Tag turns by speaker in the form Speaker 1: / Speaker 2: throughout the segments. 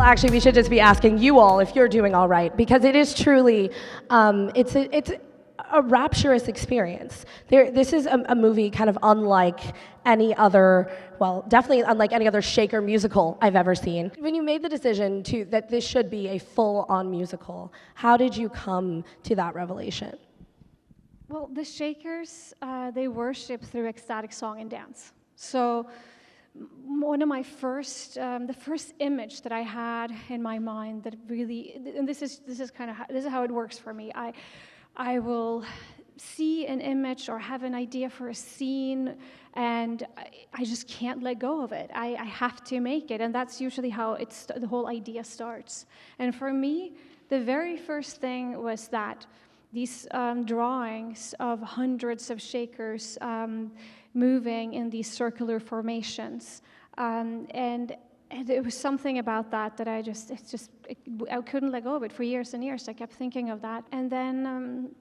Speaker 1: actually, we should just be asking you all if you're doing all right, because it is truly, it's a rapturous experience. This is a movie kind of unlike any other, well, definitely unlike any other Shaker musical I've ever seen. When you made the decision that this should be a full-on musical, how did you come to that revelation?
Speaker 2: Well, the Shakers, they worship through ecstatic song and dance. So one of my first, the first image that I had in my mind that really, and this is how it works for me. I will see an image or have an idea for a scene, and I just can't let go of it. I have to make it, and that's usually how the whole idea starts. And for me, the very first thing was that these drawings of hundreds of Shakers moving in these circular formations, and it was something about that I couldn't let go of it for years and years. I kept thinking of that, and then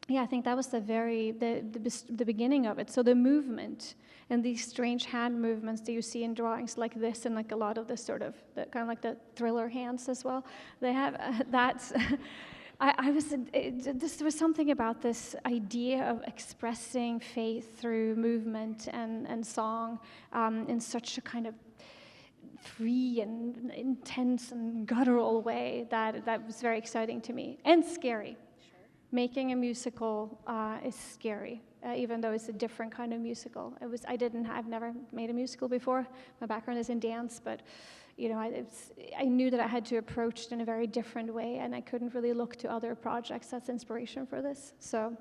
Speaker 2: I think that was the beginning of it. So the movement and these strange hand movements that you see in drawings like this, and like a lot of the kind of like the thriller hands as well. They have that's. There was something about this idea of expressing faith through movement and song in such a kind of free and intense and guttural way that was very exciting to me and scary. Sure. Making a musical is scary, even though it's a different kind of musical. I've never made a musical before. My background is in dance, but I knew that I had to approach it in a very different way, and I couldn't really look to other projects as inspiration for this. So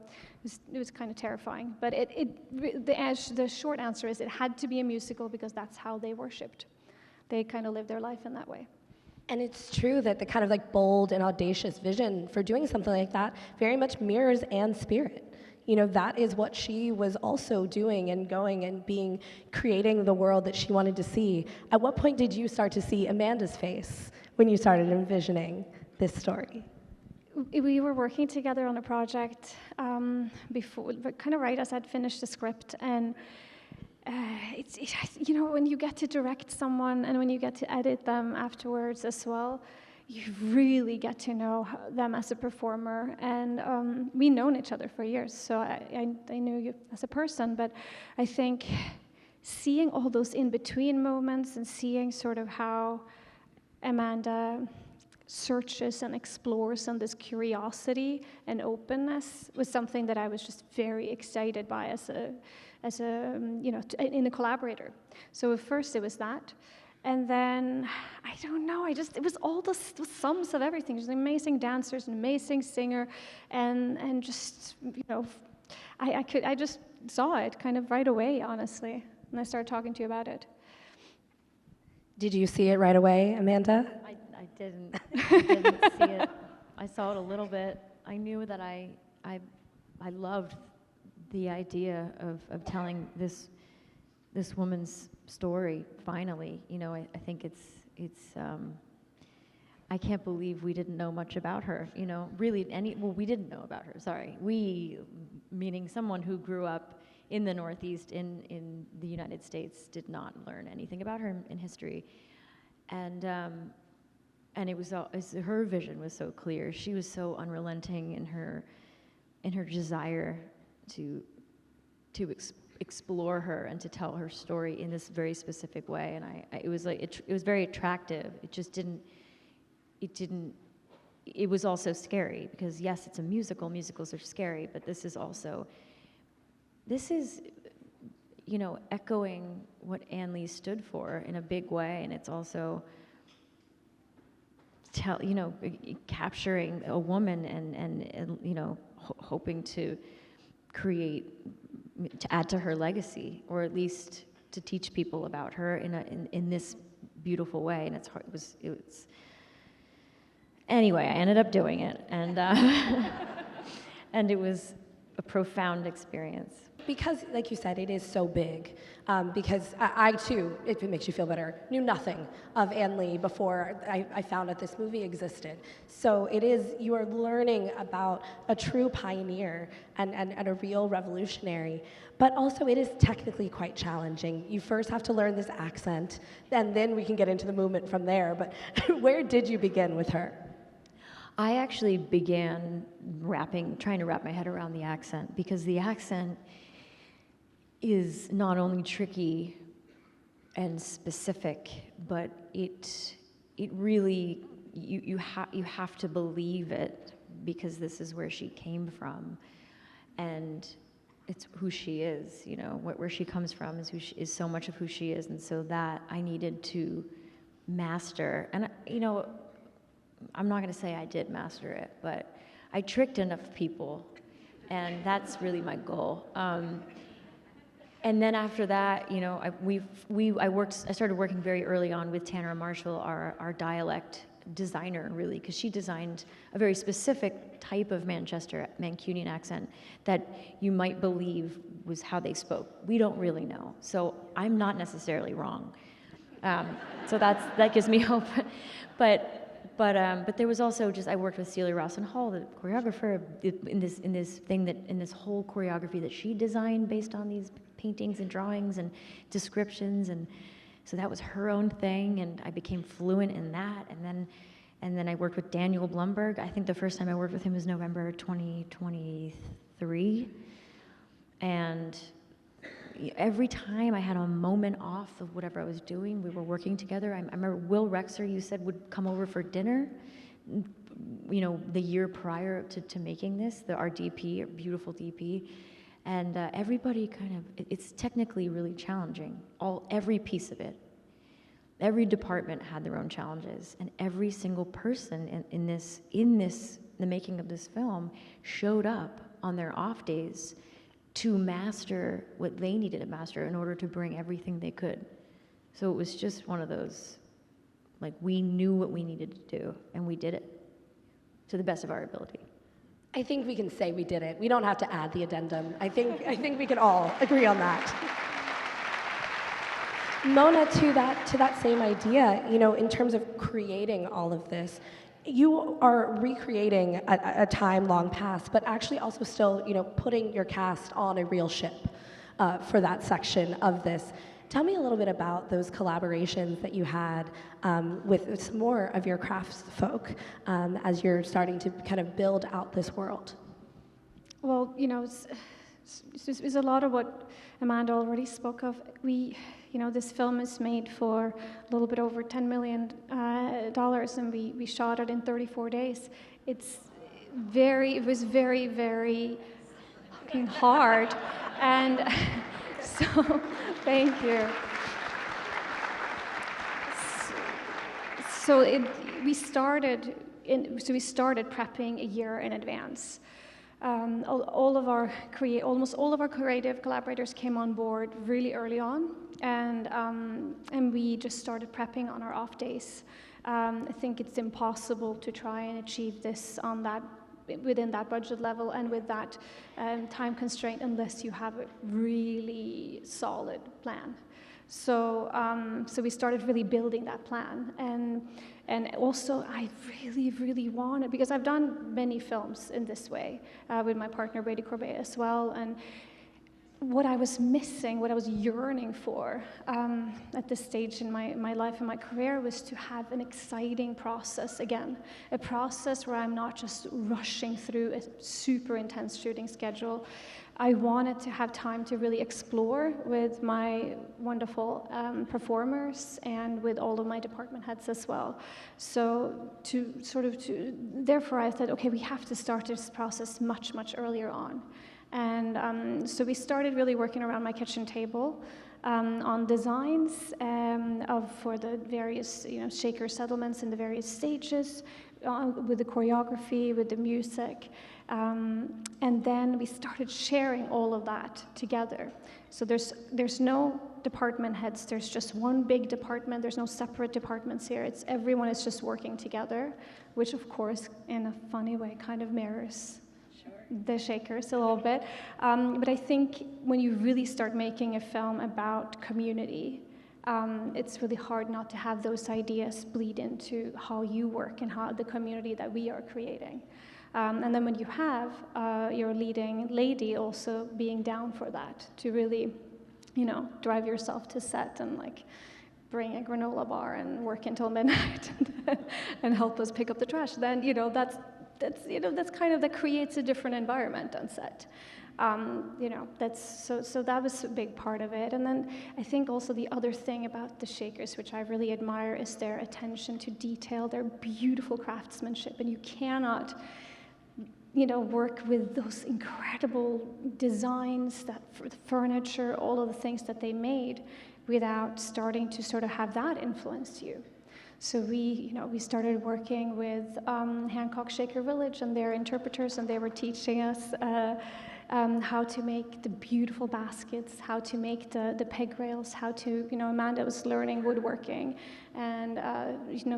Speaker 2: it was kind of terrifying. But the short answer is it had to be a musical because that's how they worshipped. They kind of lived their life in that way.
Speaker 1: And it's true that the kind of like bold and audacious vision for doing something like that very much mirrors Anne's spirit. That is what she was also doing and going and creating the world that she wanted to see. At what point did you start to see Amanda's face when you started envisioning this story?
Speaker 2: We were working together on a project before, kind of right as I'd finished the script, and when you get to direct someone and when you get to edit them afterwards as well, you really get to know them as a performer. And we've known each other for years, so I knew you as a person. But I think seeing all those in-between moments and seeing sort of how Amanda searches and explores and this curiosity and openness was something that I was just very excited by as a in a collaborator. So at first it was that. And then, I don't know, it was all the sums of everything. She's an amazing dancer, an amazing singer, and just, I just saw it kind of right away, honestly, and I started talking to you about it.
Speaker 1: Did you see it right away, Amanda?
Speaker 3: I didn't see it. I saw it a little bit. I knew that I loved the idea of telling this woman's story, finally. I think it's I can't believe we didn't know much about her, really we didn't know about her, sorry. We, meaning someone who grew up in the Northeast in the United States, did not learn anything about her in history. And it was her vision was so clear. She was so unrelenting in her desire to explore her and to tell her story in this very specific way, and it was very attractive. It was also scary, because yes, it's a musical. Musicals are scary, but this is echoing what Ann Lee stood for in a big way, and it's also capturing a woman and hoping to add to her legacy, or at least to teach people about her in this beautiful way. And it was anyway, I ended up doing it, and and it was a profound experience.
Speaker 1: because, like you said, it is so big. Because I too, if it makes you feel better, knew nothing of Ann Lee before I found out this movie existed. So it is, you are learning about a true pioneer and a real revolutionary. But also it is technically quite challenging. You first have to learn this accent, and then we can get into the movement from there. But where did you begin with her?
Speaker 3: I actually began trying to wrap my head around the accent, because the accent is not only tricky and specific, but it really, you have to believe it, because this is where she came from, and it's who she is. You know, where she comes from is so much of who she is, and so that I needed to master. And you know, I'm not going to say I did master it, but I tricked enough people, and that's really my goal. And then after that, you know, I started working very early on with Tanner Marshall, our dialect designer, really, because she designed a very specific type of Mancunian accent that you might believe was how they spoke. We don't really know, so I'm not necessarily wrong. So that gives me hope. But there was also I worked with Celia Rawson Hall, the choreographer, in this whole choreography that she designed based on these paintings and drawings and descriptions, and so that was her own thing, and I became fluent in that. And then I worked with Daniel Blumberg. I think the first time I worked with him was November 2023, and every time I had a moment off of whatever I was doing, we were working together. I remember Will Rexer, you said, would come over for dinner, you know, the year prior to making this, our DP, our beautiful DP. And everybody it's technically really challenging, every piece of it. Every department had their own challenges, and every single person in the making of this film showed up on their off days to master what they needed to master in order to bring everything they could. So it was just one of those, like, we knew what we needed to do, and we did it to the best of our ability.
Speaker 1: I think we can say we did it. We don't have to add the addendum. I think we can all agree on that. Mona, to that same idea, you know, in terms of creating all of this, you are recreating a time long past, but actually also still, you know, putting your cast on a real ship for that section of this. Tell me a little bit about those collaborations that you had with some more of your crafts folk as you're starting to kind of build out this world.
Speaker 2: Well, you know, it's a lot of what Amanda already spoke of. This film is made for a little bit over $10 million, and we shot it in 34 days. It was very, very fucking hard, and so thank you. We started prepping a year in advance. Almost all of our creative collaborators came on board really early on, and we just started prepping on our off days. I think it's impossible to try and achieve this within that budget level and with that time constraint unless you have a really solid plan. So we started really building that plan, and also I really, really wanted, because I've done many films in this way with my partner Brady Corbet as well, and what I was missing, what I was yearning for at this stage in my life and my career was to have an exciting process again, a process where I'm not just rushing through a super intense shooting schedule. I wanted to have time to really explore with my wonderful performers and with all of my department heads as well. So therefore I thought, okay, we have to start this process much, much earlier on. And so we started really working around my kitchen table on designs for the various shaker settlements in the various stages, with the choreography, with the music. And then we started sharing all of that together. So there's no department heads, there's just one big department, there's no separate departments here. Everyone is just working together, which of course, in a funny way, kind of mirrors the Shakers a little bit. But I think when you really start making a film about community, it's really hard not to have those ideas bleed into how you work and how the community that we are creating. And then when you have your leading lady also being down for that, to really, drive yourself to set and like bring a granola bar and work until midnight and help us pick up the trash, then that's kind of, that creates a different environment on set. That's so that was a big part of it. And then I think also the other thing about the Shakers, which I really admire, is their attention to detail, their beautiful craftsmanship. And you cannot, work with those incredible designs, that for the furniture, all of the things that they made, without starting to sort of have that influence you. So we started working with Hancock Shaker Village and their interpreters, and they were teaching us how to make the beautiful baskets, how to make the peg rails, how to, Amanda was learning woodworking, and,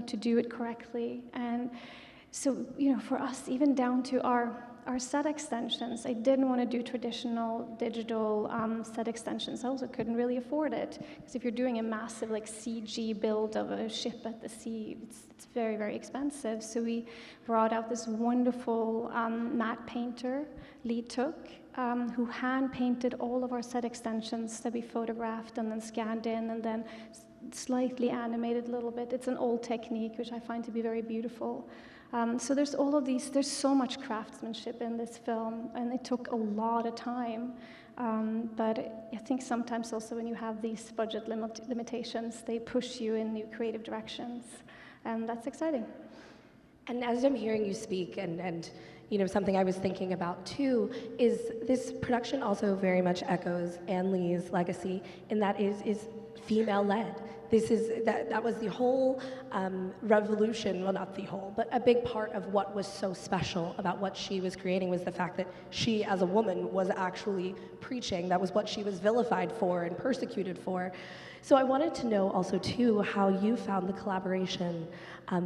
Speaker 2: to do it correctly. And so, for us, even down to our set extensions, I didn't want to do traditional digital set extensions. I also couldn't really afford it, because if you're doing a massive CG build of a ship at the sea, it's very, very expensive. So we brought out this wonderful matte painter, Lee Took, who hand painted all of our set extensions that we photographed and then scanned in and then slightly animated a little bit. It's an old technique, which I find to be very beautiful. So there's all of these, there's so much craftsmanship in this film, and it took a lot of time. But I think sometimes also when you have these budget limitations, they push you in new creative directions, and that's exciting.
Speaker 1: And as I'm hearing you speak, and something I was thinking about too, is this production also very much echoes Ann Lee's legacy, in that is female-led. That was the whole revolution, well, not the whole, but a big part of what was so special about what she was creating, was the fact that she, as a woman, was actually preaching. That was what she was vilified for and persecuted for. So I wanted to know also, too, how you found the collaboration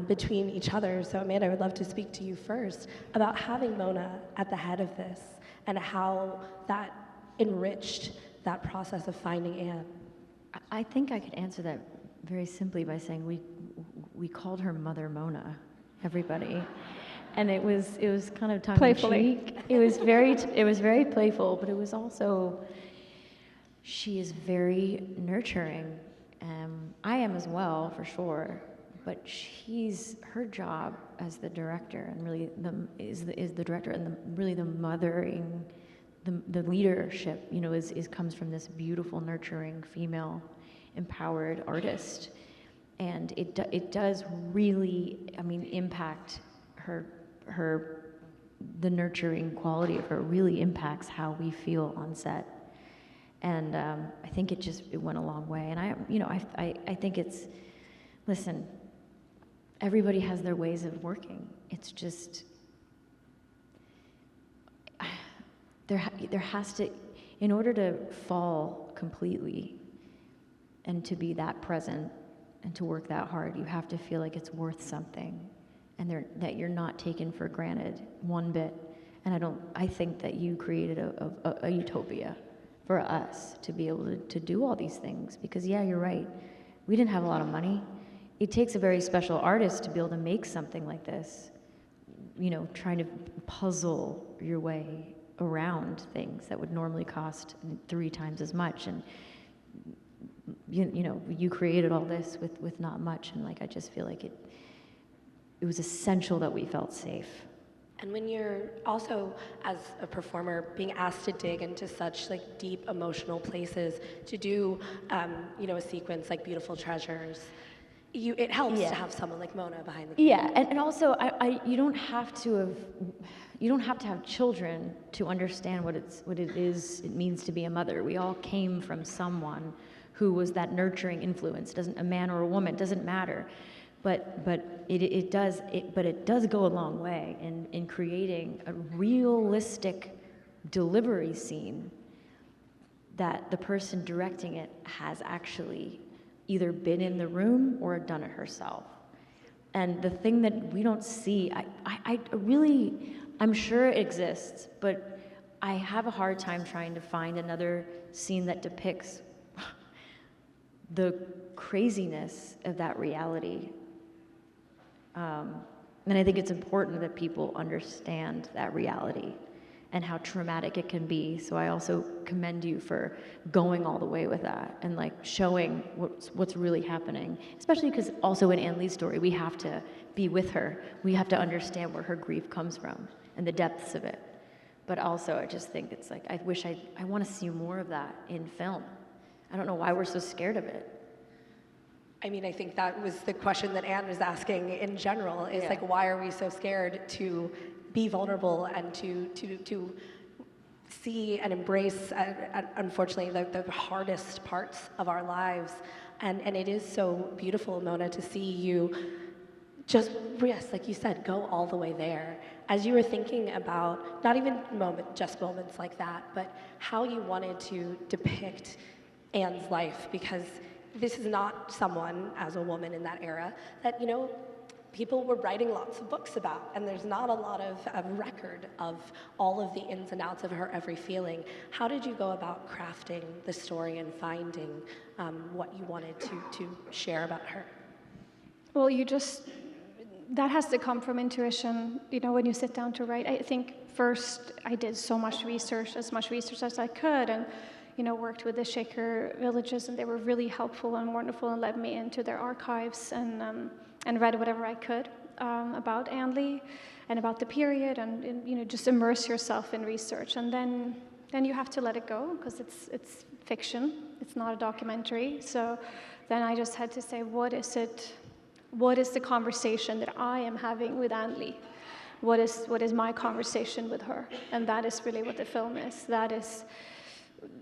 Speaker 1: between each other. So Amanda, I would love to speak to you first about having Mona at the head of this, and how that enriched that process of finding Anne.
Speaker 3: I think I could answer that very simply by saying we called her Mother Mona, everybody, and it was kind of tongue in cheek. It was very playful, but it was also, she is very nurturing. I am as well, for sure, but her job as the director, and really is the director, and really the mothering. The leadership, comes from this beautiful, nurturing, female, empowered artist, and it does really, impact her. The nurturing quality of her really impacts how we feel on set, and I think it went a long way. And I think it's, listen, everybody has their ways of working. It's just. There has to, in order to fall completely and to be that present and to work that hard, you have to feel like it's worth something, and that you're not taken for granted one bit. And I think that you created a utopia for us to be able to do all these things, because yeah, you're right. We didn't have a lot of money. It takes a very special artist to be able to make something like this, trying to puzzle your way around things that would normally cost 3 times as much, and you created all this with not much, and I just feel like it was essential that we felt safe.
Speaker 1: And when you're also, as a performer, being asked to dig into such deep emotional places, to do a sequence like Beautiful Treasures, it helps to have someone like Mona behind the camera.
Speaker 3: Yeah, and also you don't have to have children to understand what it means to be a mother. We all came from someone who was that nurturing influence. A man or a woman, doesn't matter. But it does go a long way in creating a realistic delivery scene that the person directing it has actually either been in the room or done it herself. And the thing that we don't see, I'm sure it exists, but I have a hard time trying to find another scene that depicts the craziness of that reality. And I think it's important that people understand that reality and how traumatic it can be. So I also commend you for going all the way with that and like showing what's really happening. Especially because also in Ann Lee's story, we have to be with her. We have to understand where her grief comes from and the depths of it. But also I just think it's like, I want to see more of that in film. I don't know why we're so scared of it.
Speaker 1: I mean, I think that was the question that Anne was asking in general, is like, why are we so scared to be vulnerable and to see and embrace, unfortunately, the hardest parts of our lives. And it is so beautiful, Mona, to see you just, yes, like you said, go all the way there. As you were thinking about, not even just moments like that, but how you wanted to depict Anne's life, because this is not someone, as a woman in that era, that, you know, people were writing lots of books about, and there's not a lot of record of all of the ins and outs of her every feeling. How did you go about crafting the story and finding what you wanted to share about her?
Speaker 2: Well, that has to come from intuition, you know, when you sit down to write. I think first I did as much research as I could, and you know, worked with the Shaker villages, and they were really helpful and wonderful and led me into their archives and read whatever I could about Ann Lee and about the period, and you know, just immerse yourself in research, and then you have to let it go because it's fiction, it's not a documentary. So then I just had to say, what is the conversation that I am having with Ann Lee? What is my conversation with her? And that is really what the film is.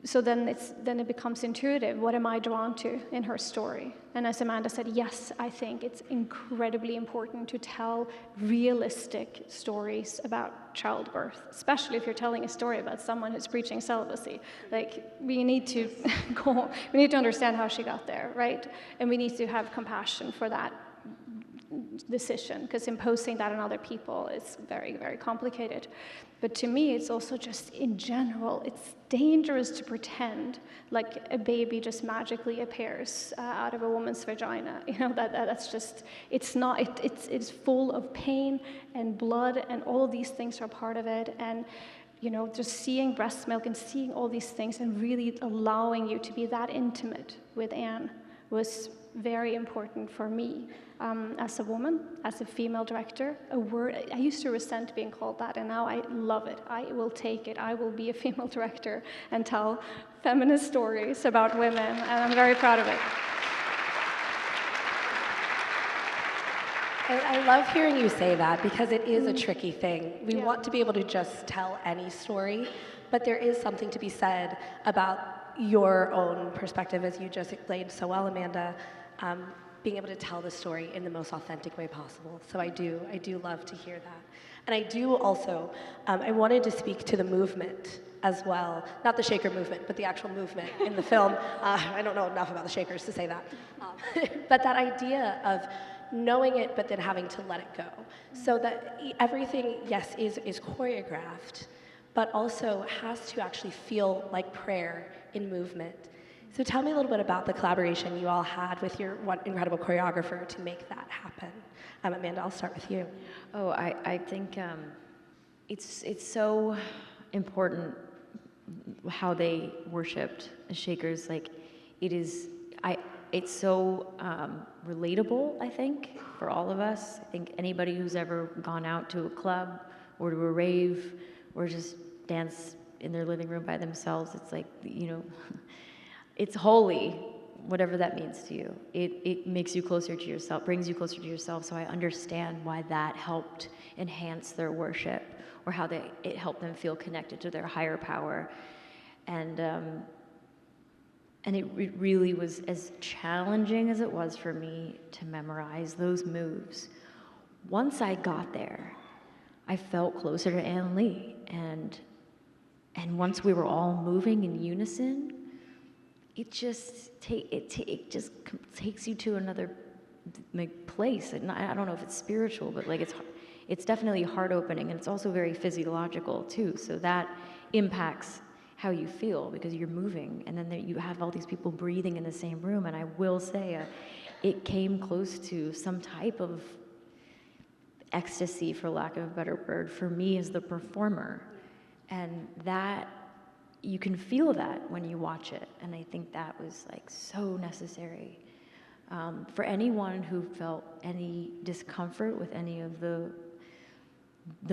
Speaker 2: So then it becomes intuitive. What am I drawn to in her story? And as Amanda said, yes, I think it's incredibly important to tell realistic stories about childbirth, especially if you're telling a story about someone who's preaching celibacy. Like, we need to understand how she got there, right? And we need to have compassion for that decision, because imposing that on other people is very, very complicated. But to me, it's also just, in general, it's dangerous to pretend like a baby just magically appears out of a woman's vagina. You know, that's just, it's not, it's full of pain and blood, and all of these things are part of it. And you know, just seeing breast milk and seeing all these things and really allowing you to be that intimate with Anne was very important for me as a woman, as a female director. A word I used to resent being called that, and now I love it. I will take it. I will be a female director and tell feminist stories about women, and I'm very proud of it.
Speaker 1: I love hearing you say that, because it is a tricky thing. We want to be able to just tell any story, but there is something to be said about your own perspective, as you just explained so well, Amanda, being able to tell the story in the most authentic way possible. So I do love to hear that. And I do also, I wanted to speak to the movement as well. Not the Shaker movement, but the actual movement in the film. I don't know enough about the Shakers to say that. But that idea of knowing it, but then having to let it go. So that everything, yes, is choreographed, but also has to actually feel like prayer in movement. So tell me a little bit about the collaboration you all had with your one incredible choreographer to make that happen. Amanda, I'll start with you.
Speaker 3: Oh, I think it's so important how they worshipped the Shakers. Like, it's so relatable, I think, for all of us. I think anybody who's ever gone out to a club or to a rave or just dance in their living room by themselves, it's like, you know, it's holy, whatever that means to you. It makes you closer to yourself, brings you closer to yourself. So I understand why that helped enhance their worship, or how it helped them feel connected to their higher power. And it really was, as challenging as it was for me to memorize those moves. Once I got there, I felt closer to Ann Lee, and once we were all moving in unison, it just takes you to another place. And I don't know if it's spiritual, but like it's definitely heart opening, and it's also very physiological too. So that impacts how you feel because you're moving, and then you have all these people breathing in the same room. And I will say, it came close to some type of ecstasy, for lack of a better word, for me as the performer. And that, you can feel that when you watch it. And I think that was like so necessary. For anyone who felt any discomfort with any of the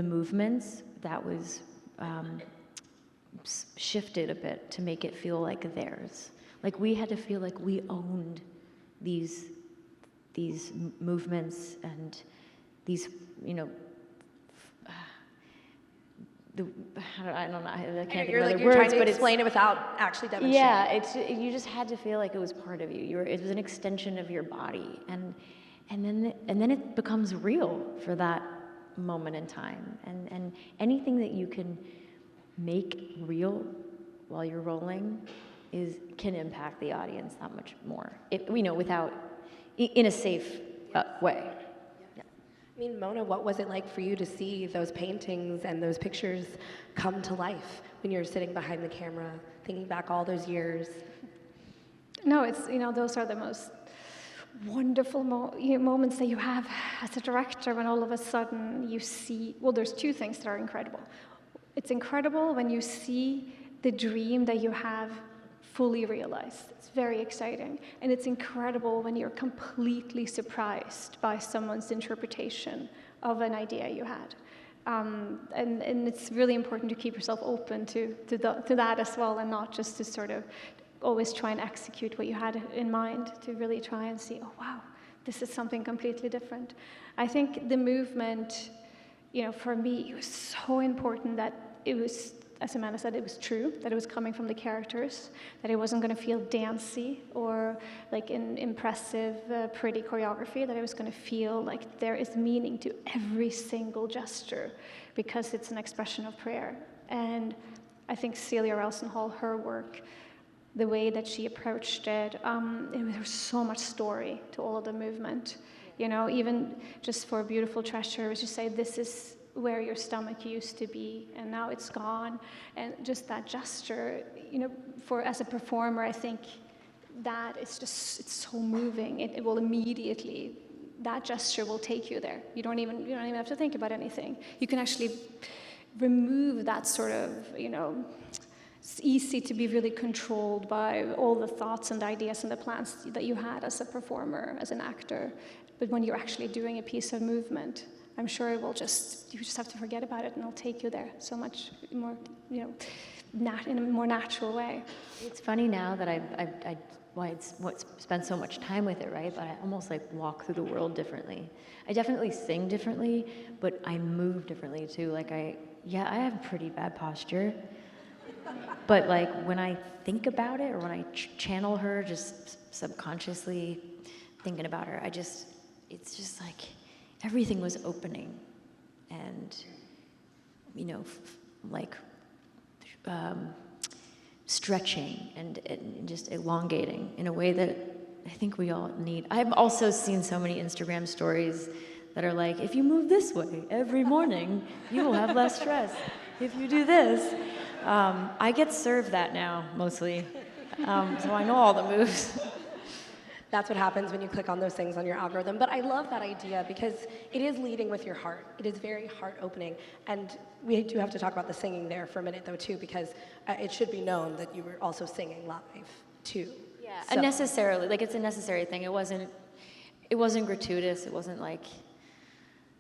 Speaker 3: movements, that was shifted a bit to make it feel like theirs. Like we had to feel like we owned these movements and these, you know, I don't know, I can't think of other
Speaker 1: you're
Speaker 3: words,
Speaker 1: trying to
Speaker 3: but
Speaker 1: explain it without actually demonstrating.
Speaker 3: Yeah, you just had to feel like it was part of you. It was an extension of your body, and then it becomes real for that moment in time. And anything that you can make real while you're rolling can impact the audience that much more. Without in a safe way.
Speaker 1: I mean, Mona, what was it like for you to see those paintings and those pictures come to life when you're sitting behind the camera, thinking back all those years?
Speaker 2: No, it's, those are the most wonderful moments that you have as a director when all of a sudden you see, well, there's two things that are incredible. It's incredible when you see the dream that you have fully realized. It's very exciting. And it's incredible when you're completely surprised by someone's interpretation of an idea you had. And it's really important to keep yourself open to that as well, and not just to sort of always try and execute what you had in mind, to really try and see, oh, wow, this is something completely different. I think the movement, for me, it was so important that it was, as Amanda said, it was true, that it was coming from the characters, that it wasn't going to feel dancey or like an impressive, pretty choreography, that it was going to feel like there is meaning to every single gesture because it's an expression of prayer. And I think Celia Relsenhall, her work, the way that she approached it, there was so much story to all of the movement. Even just for Beautiful Treasure, it was just say, this is where your stomach used to be, and now it's gone. And just that gesture, as a performer, I think that it's so moving. It will immediately, that gesture will take you there. You don't even have to think about anything. You can actually remove that sort of, it's easy to be really controlled by all the thoughts and the ideas and the plans that you had as a performer, as an actor. But when you're actually doing a piece of movement, I'm sure you just have to forget about it, and it'll take you there so much more, in a more natural way.
Speaker 3: It's funny now that I spent so much time with it, right? But I almost like walk through the world differently. I definitely sing differently, but I move differently too. Like I have pretty bad posture, but like when I think about it, or when I channel her, just subconsciously thinking about her, it's just like everything was opening, and stretching and just elongating in a way that I think we all need. I've also seen so many Instagram stories that are like, if you move this way every morning, you will have less stress. If you do this. I get served that now, mostly. So I know all the moves.
Speaker 1: That's what happens when you click on those things on your algorithm. But I love that idea because it is leading with your heart. It is very heart-opening. And we do have to talk about the singing there for a minute, though, too, because it should be known that you were also singing live, too.
Speaker 3: Yeah, so. Unnecessarily. Like, it's a necessary thing. It wasn't gratuitous. It wasn't like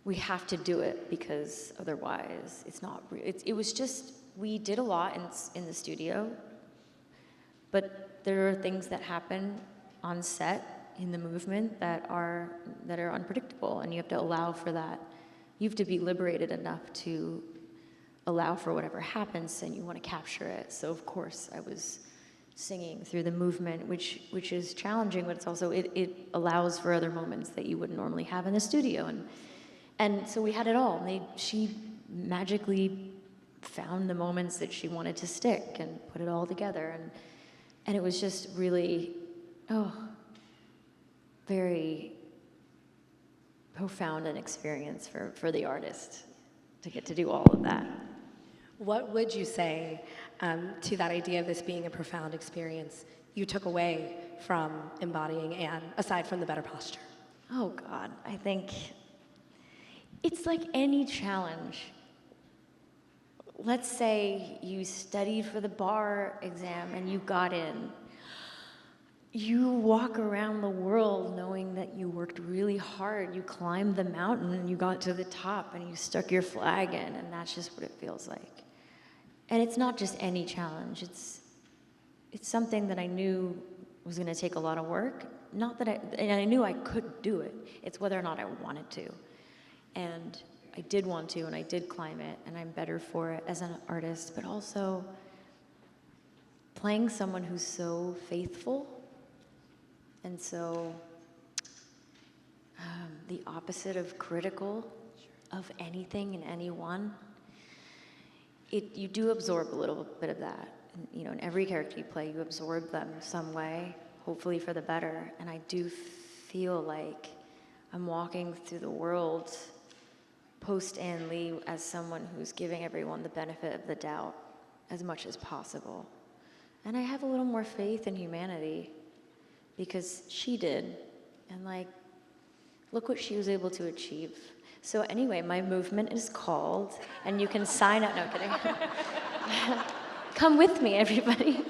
Speaker 3: we have to do it because otherwise it's not real. It was just, we did a lot in the studio, but there are things that happen on set in the movement that are unpredictable, and you have to allow for that. You have to be liberated enough to allow for whatever happens, and you want to capture it. So of course I was singing through the movement, which is challenging, but it's also it allows for other moments that you wouldn't normally have in the studio, and so we had it all. She magically found the moments that she wanted to stick and put it all together, and it was just really very profound an experience for the artist to get to do all of that.
Speaker 1: What would you say to that idea of this being a profound experience you took away from embodying Anne, aside from the better posture?
Speaker 3: Oh God, I think it's like any challenge. Let's say you studied for the bar exam and you got in. You walk around the world knowing that you worked really hard. You climbed the mountain and you got to the top and you stuck your flag in, and that's just what it feels like. And it's not just any challenge. It's something that I knew was going to take a lot of work. Not that and I knew I could do it. It's whether or not I wanted to. And I did want to, and I did climb it, and I'm better for it as an artist, but also playing someone who's so faithful and so the opposite of critical of anything and anyone. You do absorb a little bit of that. And, you know, in every character you play, you absorb them some way, hopefully for the better. And I do feel like I'm walking through the world post-Anne Lee as someone who's giving everyone the benefit of the doubt as much as possible. And I have a little more faith in humanity because she did. And like, look what she was able to achieve. So anyway, my movement is called, and you can sign up. No, kidding. Come with me, everybody.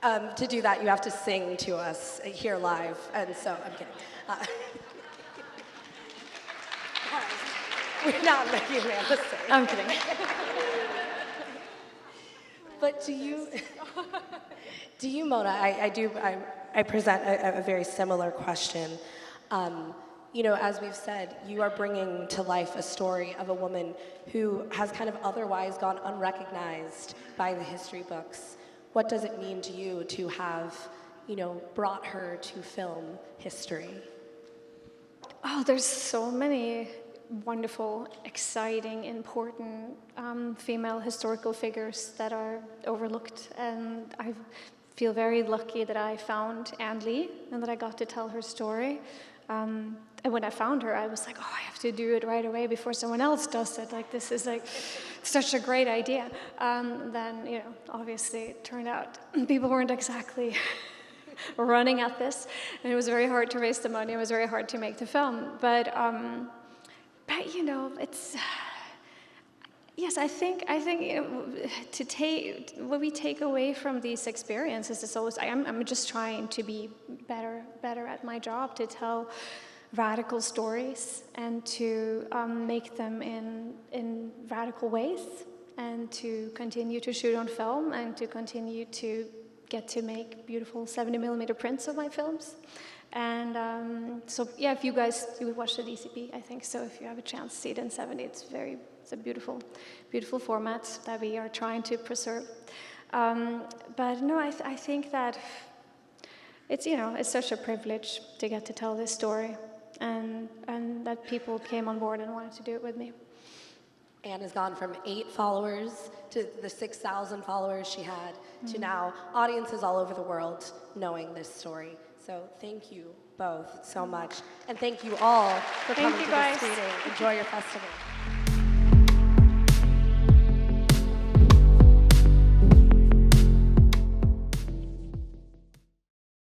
Speaker 1: To do that, you have to sing to us here live, and so I'm kidding. We're not making Amanda sing.
Speaker 3: I'm kidding.
Speaker 1: But do you, Mona? I present a very similar question. You know, as we've said, you are bringing to life a story of a woman who has kind of otherwise gone unrecognized by the history books. What does it mean to you to have, you know, brought her to film history?
Speaker 2: Oh, there's so many wonderful, exciting, important female historical figures that are overlooked, and I feel very lucky that I found Anne Lee and that I got to tell her story. And when I found her, I was like, oh, I have to do it right away before someone else does it. Like, this is like such a great idea. Then, you know, obviously it turned out people weren't exactly running at this, and it was very hard to raise the money. It was very hard to make the film. But you know, it's yes. I think you know, what we take away from these experiences is always I'm just trying to be better at my job, to tell radical stories and to make them in radical ways, and to continue to shoot on film and to continue to get to make beautiful 70mm prints of my films. And so yeah, if you watch the DCP, I think so. If you have a chance to see it in 70, it's a beautiful format that we are trying to preserve. But no, I think that it's, you know, it's such a privilege to get to tell this story, and that people came on board and wanted to do it with me.
Speaker 1: Anne has gone from 8 followers to the 6,000 followers she had to now audiences all over the world knowing this story. So thank you both so much. And thank you all for coming to this screening. Enjoy your festival.